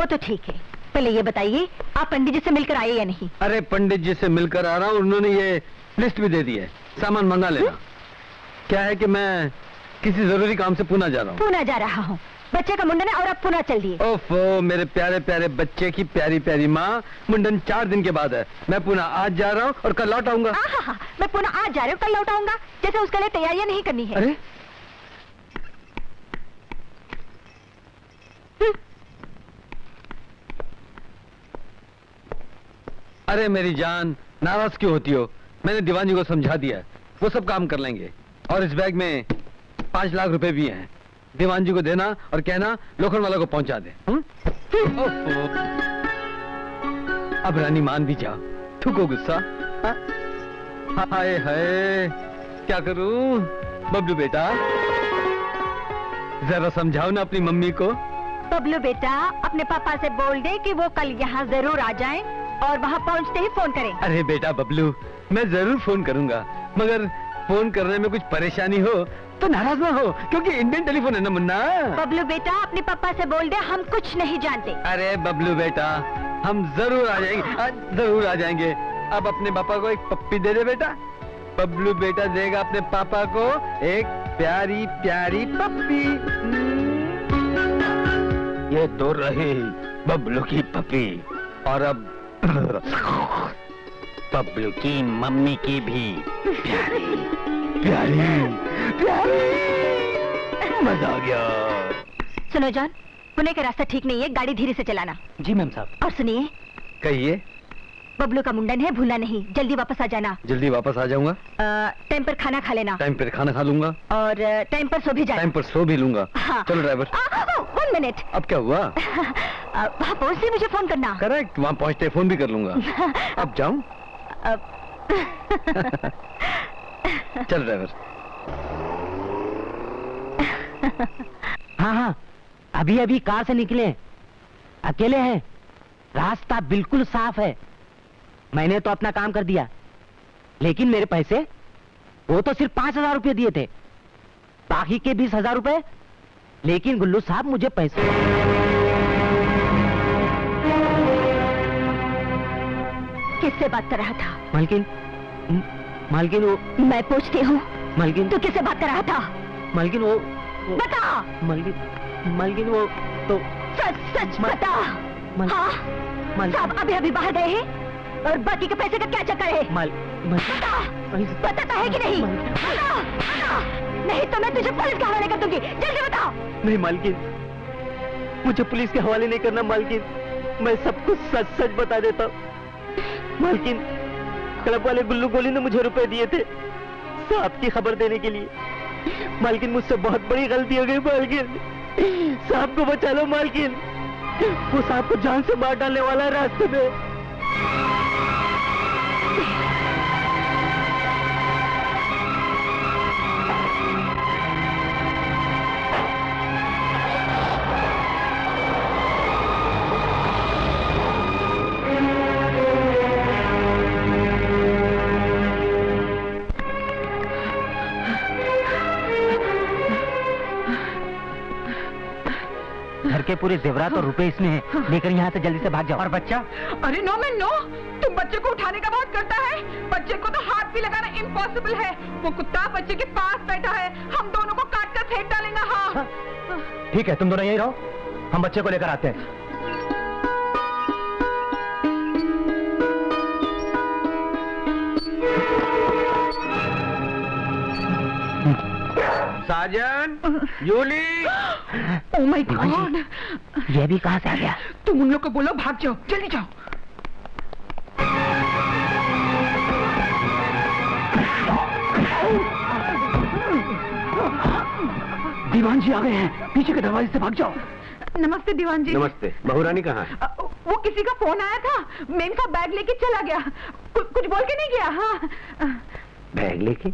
वो तो ठीक है, पहले ये बताइए आप पंडित जी से मिलकर आए या नहीं? अरे पंडित जी से मिलकर आ रहा हूँ, उन्होंने ये लिस्ट भी दे दी है, सामान मंगा लेना। क्या है कि मैं किसी जरूरी काम से पुणे जा रहा हूँ। पुणे जा रहा हूँ? बच्चे का मुंडन है और आप पुणे चल दिए। ओफो, मेरे प्यारे प्यारे बच्चे की प्यारी प्यारी माँ, मुंडन 4 दिन के बाद है। मैं पुणे आज जा रहा हूँ और कल लौट आऊंगा। मैं पुणे आज जा रहा हूँ, कल लौट आऊंगा, जैसे उसके लिए तैयारियां नहीं करनी है। अरे अरे मेरी जान, नाराज क्यों होती हो? मैंने दीवान जी को समझा दिया, वो सब काम कर लेंगे। और इस बैग में 5 लाख रुपए भी हैं। दीवान जी को देना और कहना लोखंड वाला को पहुंचा दे। अब रानी मान भी जाओ, थूको गुस्सा। हाय हाय, क्या करूं? बबलू बेटा, जरा समझाओ ना अपनी मम्मी को। बबलू बेटा, अपने पापा से बोल दे कि वो कल यहाँ जरूर आ जाएं और वहाँ पहुँचते ही फोन करें। अरे बेटा बबलू, मैं जरूर फोन करूंगा, मगर फोन करने में कुछ परेशानी हो तो नाराज ना हो, क्योंकि इंडियन टेलीफोन है ना मुन्ना। बबलू बेटा, अपने पापा से बोल दे हम कुछ नहीं जानते। अरे बबलू बेटा, हम जरूर आ जाएंगे, जरूर आ जाएंगे। अब अपने पापा को एक पप्पी दे दे बेटा। बबलू बेटा देगा अपने पापा को एक प्यारी प्यारी पप्पी। ये तो रही बबलू की पप्पी, और अब बबलू की मम्मी की भी प्यारी प्यारी प्यारी। मजा आ गया। सुनो जान, पुणे का रास्ता ठीक नहीं है, गाड़ी धीरे से चलाना। जी मैम साहब। और सुनिए, कहिए। बबलू का मुंडन है, भूलना नहीं, जल्दी वापस आ जाना। जल्दी वापस आ जाऊंगा। टाइम पर खाना खा लेना। टाइम पर खाना खा लूंगा। और टाइम पर सो भी जाना। टाइम पर सो भी लूंगा। हाँ। चलो ड्राइवर। 1 मिनट। अब क्या हुआ? वहाँ पहुँचते मुझे फोन करना। करेक्ट, वहाँ पहुँचते फोन भी कर लूंगा। अब जाऊं? चल ड्राइवर। हाँ हाँ, अभी अभी कार से निकले, अकेले हैं, रास्ता बिल्कुल साफ है। मैंने तो अपना काम कर दिया, लेकिन मेरे पैसे, वो तो सिर्फ 5,000 रुपये दिए थे, बाकी के 20,000 रुपये, लेकिन गुल्लू साहब मुझे पैसे। किससे बात कर रहा था? मालकिन, मालकिन वो। मैं पूछती हूँ, मालकिन। तू किससे बात कर रहा था? मालकिन वो बता। मालकिन वो तो सच बता। हाँ, साहब अभी अभी बाहर गए हैं और बाकी के पैसे का क्या चक्कर है? बता, बताता है कि नहीं? बता, बता, नहीं तो मैं तुझे पुलिस के हवाले कर दूंगी, जल्दी बता। नहीं मालकिन, मुझे पुलिस के हवाले नहीं करना मालकिन, मैं सब कुछ सच सच बता देता हूँ। मालकिन, क्लब वाले गुल्लू गोली ने मुझे रुपए दिए थे साहब की खबर देने के लिए। मालकिन, मुझसे बहुत बड़ी गलती हो गई मालकिन, साहब को बचा लो मालकिन, वो साहब को जान से मार डालने वाला है रास्ते में। घर के पूरे जेवरात और रुपए इसमें हैं, लेकर यहाँ से जल्दी से भाग जाओ। और बच्चा? अरे नो मैं नो, तुम बच्चे को उठाने का बहुत करता है, बच्चे को तो हाथ भी लगाना इम्पॉसिबल है, वो कुत्ता बच्चे के पास बैठा है, हम दोनों को काट कर फेंक डालेगा। हाँ ठीक है, तुम दोनों यहीं रहो, हम बच्चे को लेकर आते हैं। साजन, यूली। ओह माय गॉड, ये भी कहाँ से आ गया? तुम उन लोग को बोलो भाग जाओ, जल्दी जाओ। दीवान जी आ गए हैं, पीछे के दरवाजे से भाग जाओ। नमस्ते दीवान जी। नमस्ते। बहुरानी कहाँ है? वो किसी का फोन आया था, मैं इनका बैग लेके चला गया, कुछ बोल के नहीं गया। हाँ, बैग लेके?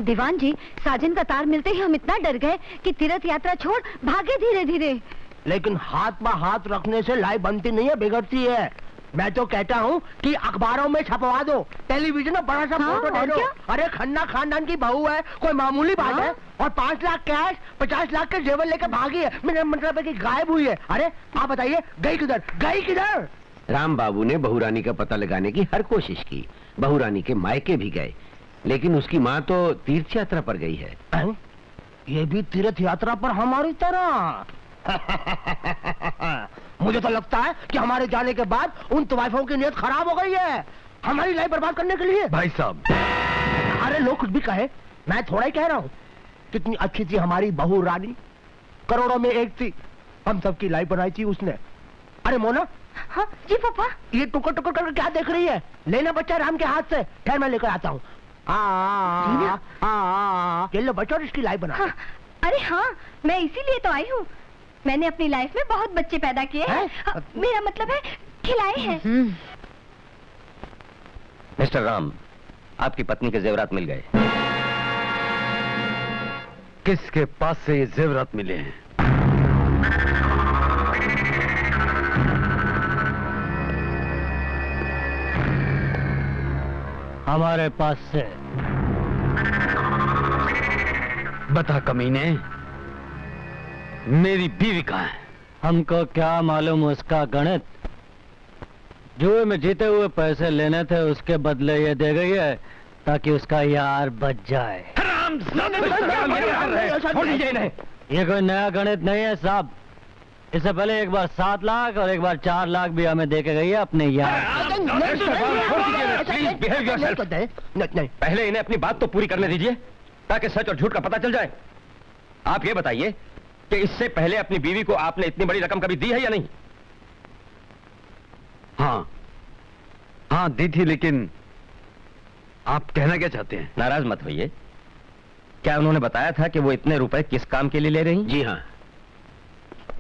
दीवान जी, साजन का तार मिलते ही हम इतना डर गए कि तीर्थ यात्रा छोड़ भागे धीरे धीरे। लेकिन हाथ में हाथ रखने से लाई बनती नहीं है, बिगड़ती है। मैं तो कहता हूँ कि अखबारों में छपवा दो, टेलीविजन में बड़ा सा फोटो दे दो। अरे खन्ना खानदान की बहू है, कोई मामूली बात है? और 5 लाख कैश, 50 लाख के जेवर लेकर भागी है। मेरा मतलब है कि गायब हुई है। अरे आप बताइए, गई किधर? गई किधर? राम बाबू ने बहू रानी का पता लगाने की हर कोशिश की। बहू रानी के मायके भी गए, लेकिन उसकी माँ तो तीर्थ यात्रा पर गई है। ये भी तीर्थ यात्रा पर हमारी तरह? मुझे तो लगता है कि हमारे जाने के बाद उन तवाइफों की नीयत खराब हो गई है, हमारी लाइफ बर्बाद करने के लिए। भाई साहब, अरे लोग कुछ भी कहे, मैं थोड़ा ही कह रहा हूँ। कितनी अच्छी थी हमारी बहू रानी, करोड़ों में एक थी, हम सबकी लाइफ बनाई थी उसने। अरे मोना। हाँ जी पापा। ये टुकर टुकर करके क्या देख रही है? लेना बच्चा राम के हाथ से, ठहर मैं लेकर आता हूँ। ये लो बच्चा और इसकी लाइफ बना। हाँ, अरे हाँ, मैं इसीलिए तो आई हूँ। मैंने अपनी लाइफ में बहुत बच्चे पैदा किए हैं। मेरा मतलब है खिलाए हैं। मिस्टर राम, आपकी पत्नी के जेवरात मिल गए। किसके पास से ये जेवरात मिले हैं? हमारे पास से। बता कमीने, मेरी बीवी कहाँ है? हमको क्या मालूम उसका गणित। जुए में जीते हुए पैसे लेने थे, उसके बदले ये दे गई है ताकि उसका यार बच जाए। ये कोई नया गणित नहीं है साहब। इससे पहले एक बार 7 लाख और एक बार 4 लाख भी हमें दे के गई है अपने यार। पहले इन्हें अपनी बात तो पूरी करने दीजिए ताकि सच और झूठ का पता चल जाए। आप ये बताइए कि इससे पहले अपनी बीवी को आपने इतनी बड़ी रकम कभी दी है या नहीं? हाँ दी थी, लेकिन आप कहना क्या चाहते हैं? नाराज मत होइए। क्या उन्होंने बताया था कि वो इतने रुपए किस काम के लिए ले रही? जी हाँ,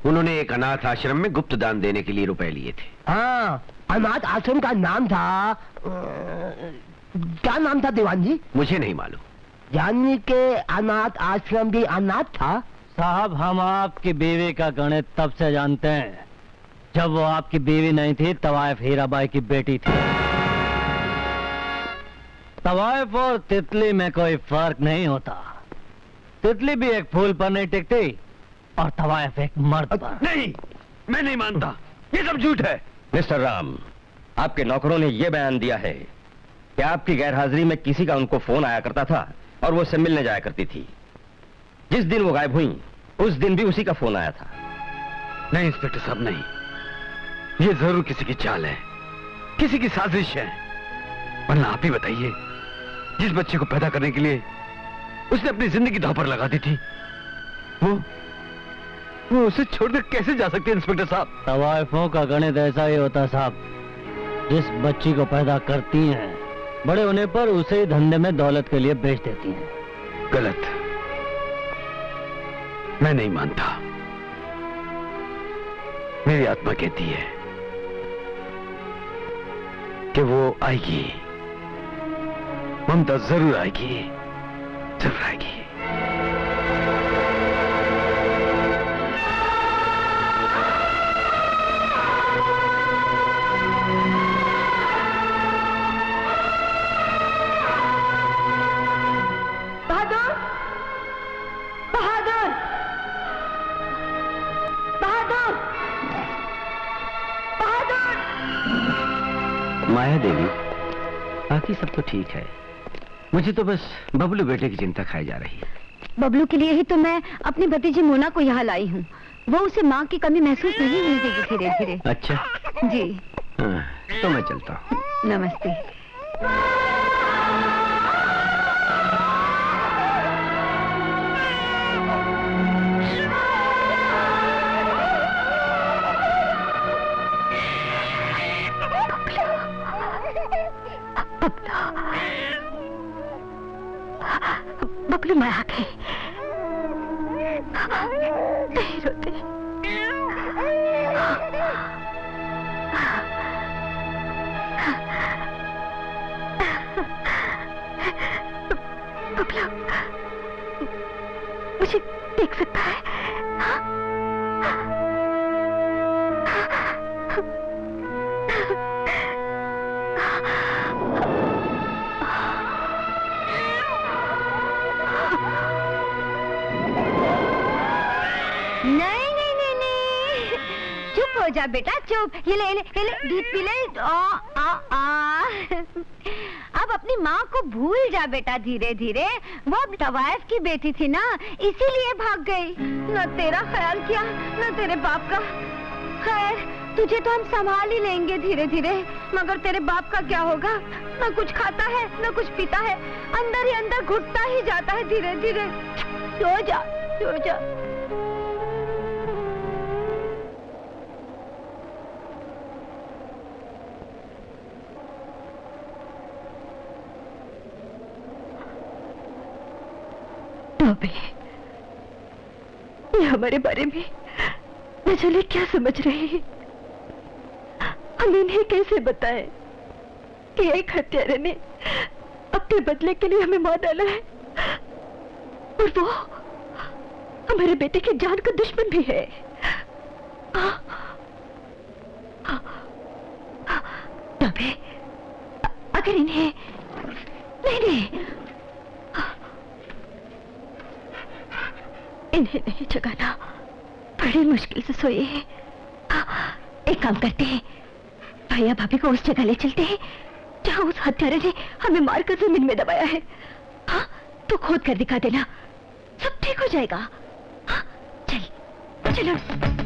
उन्होंने एक अनाथ आश्रम में गुप्त दान देने के लिए रुपए लिए थे। हाँ, अनाथ आश्रम का नाम था क्या नाम था दीवान जी? मुझे नहीं मालूम। यानी के अनाथ आश्रम भी अनाथ था? साहब, हम आपकी बीवी का गणित तब से जानते हैं जब वो आपकी बीवी नहीं थी, तवाइफ हीराबाई की बेटी थी। तवाइफ और तितली में कोई फर्क नहीं होता। तितली भी एक फूल पर नहीं टिकती और तवाइफ एक मर्द पर। नहीं, मैं नहीं मानता, ये सब झूठ है। मिस्टर राम, आपके नौकरों ने यह बयान दिया है कि आपकी गैरहाजिरी में किसी का उनको फोन आया करता था और वो उससे मिलने जाया करती थी। जिस दिन वो गायब हुई उस दिन भी उसी का फोन आया था। नहीं इंस्पेक्टर साहब, नहीं, ये जरूर किसी की चाल है, किसी की साजिश है। वरना आप ही बताइए, जिस बच्चे को पैदा करने के लिए उसने अपनी जिंदगी दांव पर लगा दी थी, वो उसे छोड़कर कैसे जा सकते हैं इंस्पेक्टर साहब? तवाइफों का गणित ऐसा ही होता साहब। जिस बच्ची को पैदा करती हैं, बड़े होने पर उसे ही धंधे में दौलत के लिए बेच देती हैं। गलत, मैं नहीं मानता। मेरी आत्मा कहती है कि वो आएगी, ममता जरूर आएगी, जरूर आएगी। बहादुर, बहादुर, बहादुर, बहादुर। माया देवी, बाकी सब तो ठीक है, मुझे तो बस बबलू बेटे की चिंता खाई जा रही है। बबलू के लिए ही तो मैं अपनी भतीजी मोना को यहाँ लाई हूँ। वो उसे माँ की कमी महसूस नहीं होने देगी धीरे धीरे। अच्छा जी। हाँ, तो मैं चलता हूँ। नमस्ते। बबलू, मैं आ गई। नहीं रोते। देख सकता है। नहीं नहीं नहीं नहीं, चुप हो जा बेटा, चुप। ये ले दूध पी ले। अब अपनी माँ को भूल जा बेटा, धीरे धीरे। वो अब तवाइफ की बेटी थी ना, इसीलिए भाग गई। न तेरा ख्याल किया न तेरे बाप का। खैर, तुझे तो हम संभाल ही लेंगे धीरे धीरे, मगर तेरे बाप का क्या होगा? न कुछ खाता है न कुछ पीता है, अंदर ही अंदर घुटता ही जाता है धीरे धीरे। सो जा, सो जा। अबे, ये हमारे बारे में न जाने क्या समझ रहे हैं। हम इन्हें कैसे बताएं कि एक हत्यारे ने अपने बदले के लिए हमें मार डाला है, और वो हमारे बेटे की जान का दुश्मन भी है। अबे, अगर इन्हें नहीं, इन्हें नहीं जगाना, बड़ी मुश्किल से सोए हैं। एक काम करते हैं, भैया भाभी को उस जगह ले चलते हैं जहां उस हत्यारे ने हमें मारकर जमीन में दबाया है। हाँ, तो खोद कर दिखा देना, सब ठीक हो जाएगा। हाँ, चल, चलो।